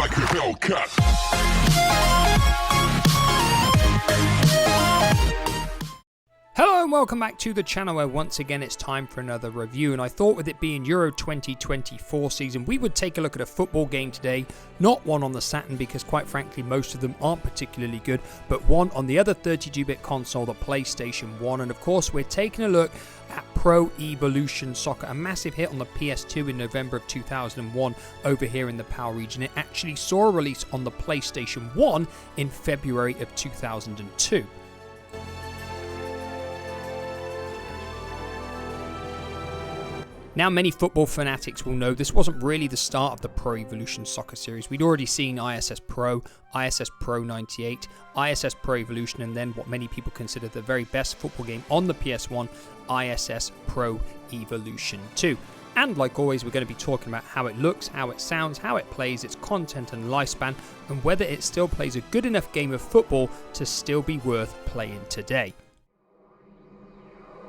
like a Hellcat. Hello and welcome back to the channel where once again it's time for another review, and I thought with it being Euro 2024 season we would take a look at a football game today, not one on the Saturn because quite frankly most of them aren't particularly good, but one on the other 32-bit console, the PlayStation 1, and of course we're taking a look at Pro Evolution Soccer, a massive hit on the PS2 in November of 2001 over here in the PAL region. It actually saw a release on the PlayStation 1 in February of 2002. Now, many football fanatics will know this wasn't really the start of the Pro Evolution Soccer series. We'd already seen ISS Pro, ISS Pro 98, ISS Pro Evolution, and then what many people consider the very best football game on the PS1, ISS Pro Evolution 2. And like always, we're going to be talking about how it looks, how it sounds, how it plays, its content and lifespan, and whether it still plays a good enough game of football to still be worth playing today.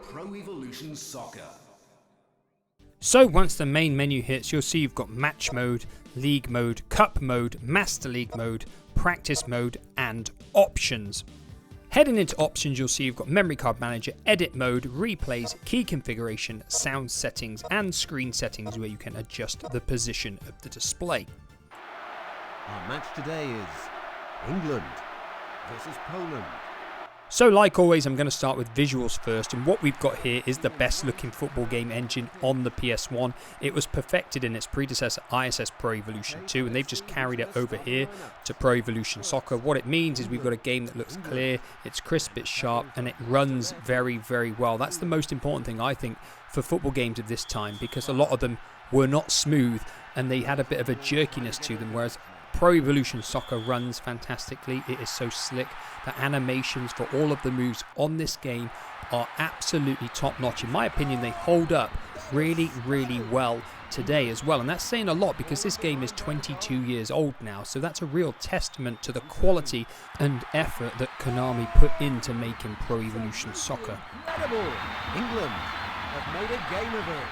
Pro Evolution Soccer. So once the main menu hits, you'll see you've got Match Mode, League Mode, Cup Mode, Master League Mode, Practice Mode, and Options. Heading into Options, you'll see you've got Memory Card Manager, Edit Mode, Replays, Key Configuration, Sound Settings, and Screen Settings where you can adjust the position of the display. Our match today is England versus Poland. So like always, I'm going to start with visuals first, and what we've got here is the best looking football game engine on the PS1. It was perfected in its predecessor ISS Pro Evolution 2, and they've just carried it over here to Pro Evolution Soccer. What it means is we've got a game that looks clear, it's crisp, it's sharp, and it runs very, very well. That's the most important thing, I think, for football games of this time, because a lot of them were not smooth and they had a bit of a jerkiness to them, whereas Pro Evolution Soccer runs fantastically. It is so slick. The animations for all of the moves on this game are absolutely top notch. In my opinion, they hold up really, really well today as well. And that's saying a lot because this game is 22 years old now. So that's a real testament to the quality and effort that Konami put into making Pro Evolution Soccer. Incredible! England have made a game of it.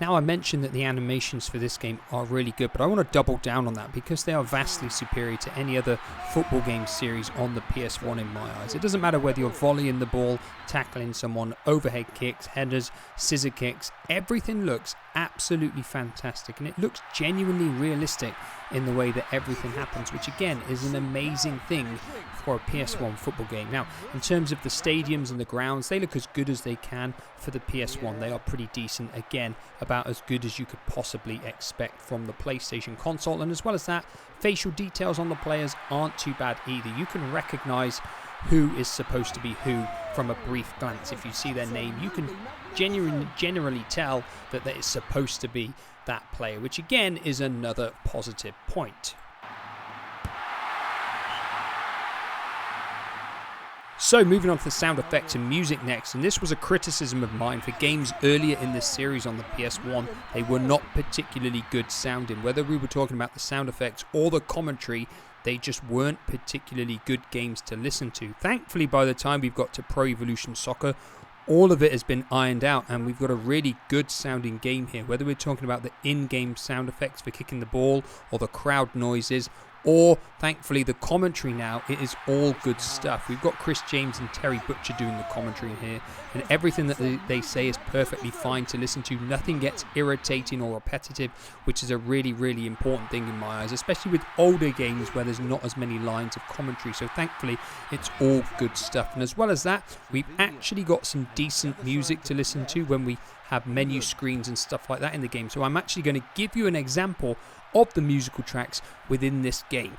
Now, I mentioned that the animations for this game are really good, but I want to double down on that because they are vastly superior to any other football game series on the PS1 in my eyes. It doesn't matter whether you're volleying the ball, tackling someone, overhead kicks, headers, scissor kicks, everything looks absolutely fantastic, and it looks genuinely realistic in the way that everything happens, which again is an amazing thing for a PS1 football game. Now, in terms of the stadiums and the grounds, they look as good as they can for the PS1. They are pretty decent, again, about as good as you could possibly expect from the PlayStation console, and as well as that, facial details on the players aren't too bad either. You can recognize who is supposed to be who from a brief glance. If you see their name, you can generally tell that it's supposed to be that player, which again is another positive point. So moving on to the sound effects and music next, and this was a criticism of mine for games earlier in this series on the PS1. They were not particularly good sounding. Whether we were talking about the sound effects or the commentary, they just weren't particularly good games to listen to. Thankfully, by the time we've got to Pro Evolution Soccer, all of it has been ironed out and we've got a really good sounding game here. Whether we're talking about the in-game sound effects for kicking the ball or the crowd noises, or thankfully the commentary now, it is all good stuff. We've got Chris James and Terry Butcher doing the commentary here, and everything that they say is perfectly fine to listen to. Nothing gets irritating or repetitive, which is a really, really important thing in my eyes, especially with older games where there's not as many lines of commentary. So thankfully it's all good stuff. And as well as that, we've actually got some decent music to listen to when we have menu screens and stuff like that in the game. So I'm actually going to give you an example of the musical tracks within this game.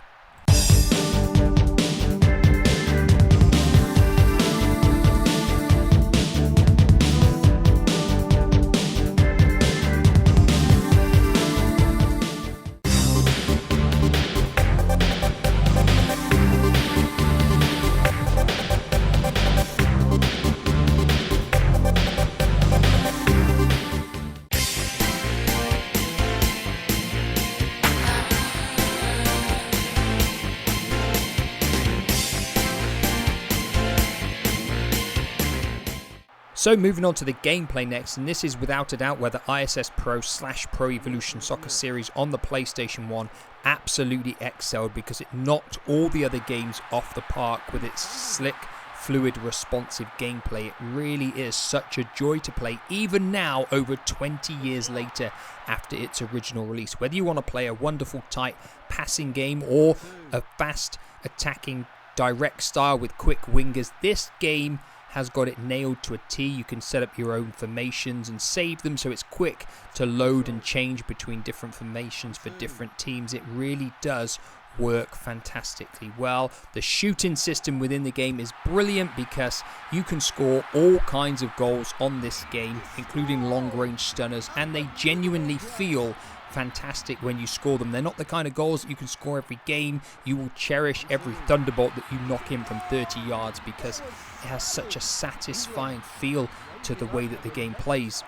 So moving on to the gameplay next, and this is without a doubt where the ISS Pro / Pro Evolution Soccer series on the PlayStation 1 absolutely excelled, because it knocked all the other games off the park with its slick, fluid, responsive gameplay. It really is such a joy to play, even now over 20 years later after its original release. Whether you want to play a wonderful tight passing game or a fast attacking direct style with quick wingers, this game has got it nailed to a T. You can set up your own formations and save them, so it's quick to load and change between different formations for different teams. It really does work fantastically well. The shooting system within the game is brilliant, because you can score all kinds of goals on this game, including long-range stunners, and they genuinely feel fantastic when you score them. They're not the kind of goals that you can score every game. You will cherish every thunderbolt that you knock in from 30 yards, because it has such a satisfying feel to the way that the game plays.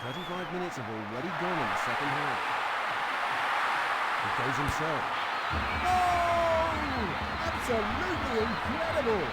35 minutes have already gone in the second half. He goes himself. Oh! Absolutely incredible!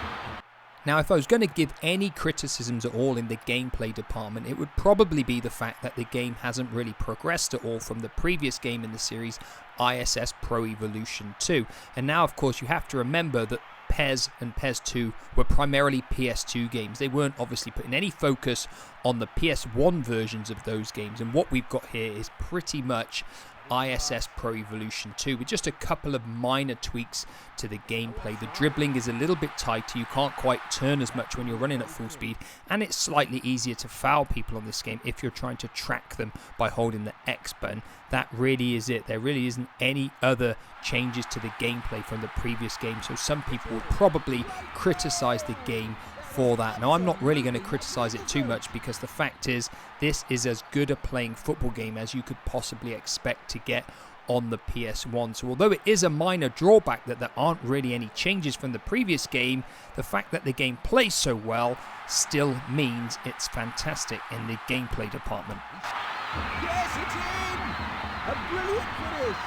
Now, if I was going to give any criticisms at all in the gameplay department, it would probably be the fact that the game hasn't really progressed at all from the previous game in the series, ISS Pro Evolution 2. And now, of course, you have to remember that PES and PES 2 were primarily PS2 games. They weren't obviously putting any focus on the PS1 versions of those games. And what we've got here is pretty much ISS Pro Evolution 2 with just a couple of minor tweaks to the gameplay. The dribbling is a little bit tighter, you can't quite turn as much when you're running at full speed, and it's slightly easier to foul people on this game if you're trying to track them by holding the X button. That really is it. There really isn't any other changes to the gameplay from the previous game, so some people would probably criticize the game for that. Now, I'm not really going to criticize it too much, because the fact is this is as good a playing football game as you could possibly expect to get on the PS1. So although it is a minor drawback that there aren't really any changes from the previous game, the fact that the game plays so well still means it's fantastic in the gameplay department. Yes, it's in! A brilliant finish!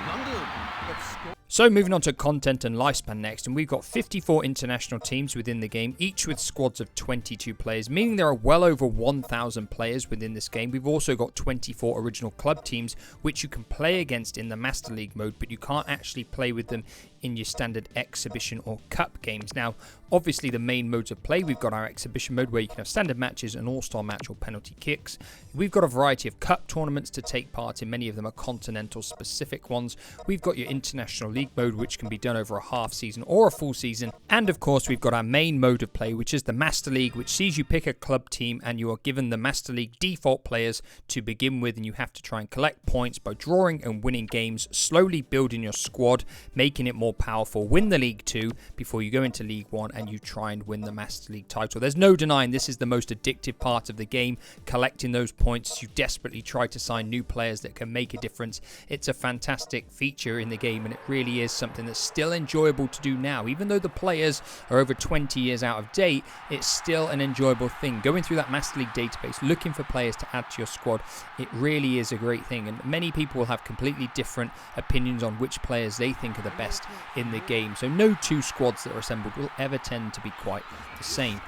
London have scored. So moving on to content and lifespan next, and we've got 54 international teams within the game, each with squads of 22 players, meaning there are well over 1,000 players within this game. We've also got 24 original club teams, which you can play against in the Master League mode, but you can't actually play with them in your standard exhibition or cup games. Now, obviously the main modes of play, we've got our exhibition mode where you can have standard matches, an all-star match or penalty kicks. We've got a variety of cup tournaments to take part in. Many of them are continental specific ones. We've got your international league mode, which can be done over a half season or a full season. And of course, we've got our main mode of play, which is the Master League, which sees you pick a club team and you are given the Master League default players to begin with, and you have to try and collect points by drawing and winning games, slowly building your squad, making it more powerful, win the League 2 before you go into League 1 and you try and win the Master League title. There's no denying this is the most addictive part of the game, collecting those points. You desperately try to sign new players that can make a difference. It's a fantastic feature in the game, and it really is something that's still enjoyable to do now. Even though the players are over 20 years out of date, it's still an enjoyable thing. Going through that Master League database, looking for players to add to your squad, it really is a great thing, and many people will have completely different opinions on which players they think are the best in the game. So no two squads that are assembled will ever tend to be quite the same.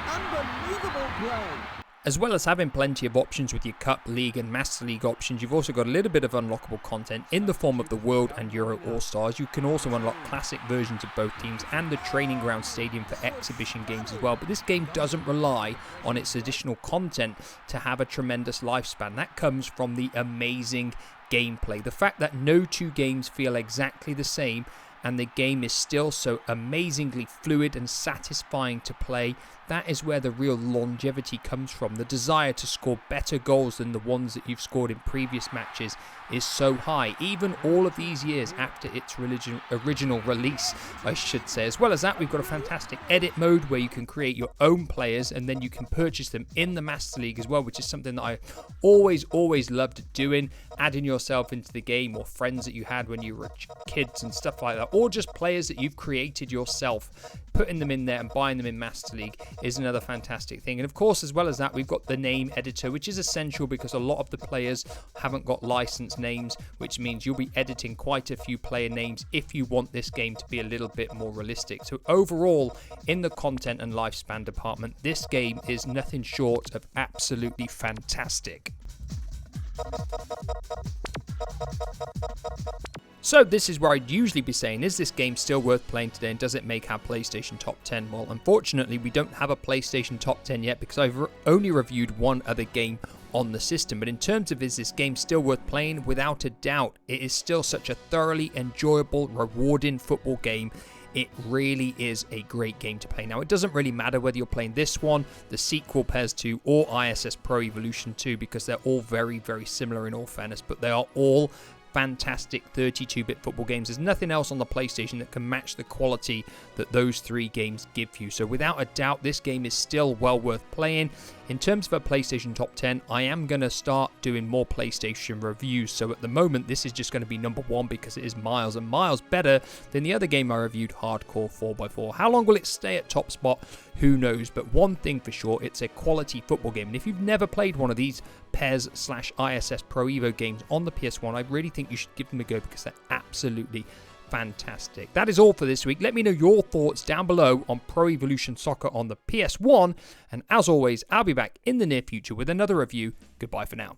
Unbelievable play! As well as having plenty of options with your Cup, League and Master League options, you've also got a little bit of unlockable content in the form of the World and Euro All-Stars. You can also unlock classic versions of both teams and the Training Ground Stadium for exhibition games as well. But this game doesn't rely on its additional content to have a tremendous lifespan. That comes from the amazing gameplay. The fact that no two games feel exactly the same, and the game is still so amazingly fluid and satisfying to play, that is where the real longevity comes from. The desire to score better goals than the ones that you've scored in previous matches is so high, even all of these years after its original release, I should say. As well as that, we've got a fantastic edit mode where you can create your own players and then you can purchase them in the Master League as well, which is something that I always loved doing, adding yourself into the game, or friends that you had when you were kids and stuff like that, or just players that you've created yourself, putting them in there and buying them in Master League is another fantastic thing. And of course, as well as that, we've got the name editor, which is essential because a lot of the players haven't got licensed names, which means you'll be editing quite a few player names if you want this game to be a little bit more realistic. So overall, in the content and lifespan department, this game is nothing short of absolutely fantastic. So this is where I'd usually be saying, is this game still worth playing today and does it make our PlayStation Top 10? Well, unfortunately, we don't have a PlayStation Top 10 yet because I've only reviewed one other game on the system. But in terms of, is this game still worth playing? Without a doubt, it is still such a thoroughly enjoyable, rewarding football game. It really is a great game to play. Now, it doesn't really matter whether you're playing this one, the sequel PES 2, or ISS Pro Evolution 2, because they're all very, very similar in all fairness, but they are all fantastic 32-bit football games. There's nothing else on the PlayStation that can match the quality that those three games give you. So without a doubt, this game is still well worth playing. In terms of a PlayStation Top 10, I am going to start doing more PlayStation reviews. So at the moment, this is just going to be number one because it is miles and miles better than the other game I reviewed, Hardcore 4x4. How long will it stay at top spot? Who knows? But one thing for sure, it's a quality football game. And if you've never played one of these PES/ISS Pro Evo games on the PS1, I really think you should give them a go because they're absolutely fantastic. That is all for this week. Let me know your thoughts down below on Pro Evolution Soccer on the PS1. And as always, I'll be back in the near future with another review. Goodbye for now.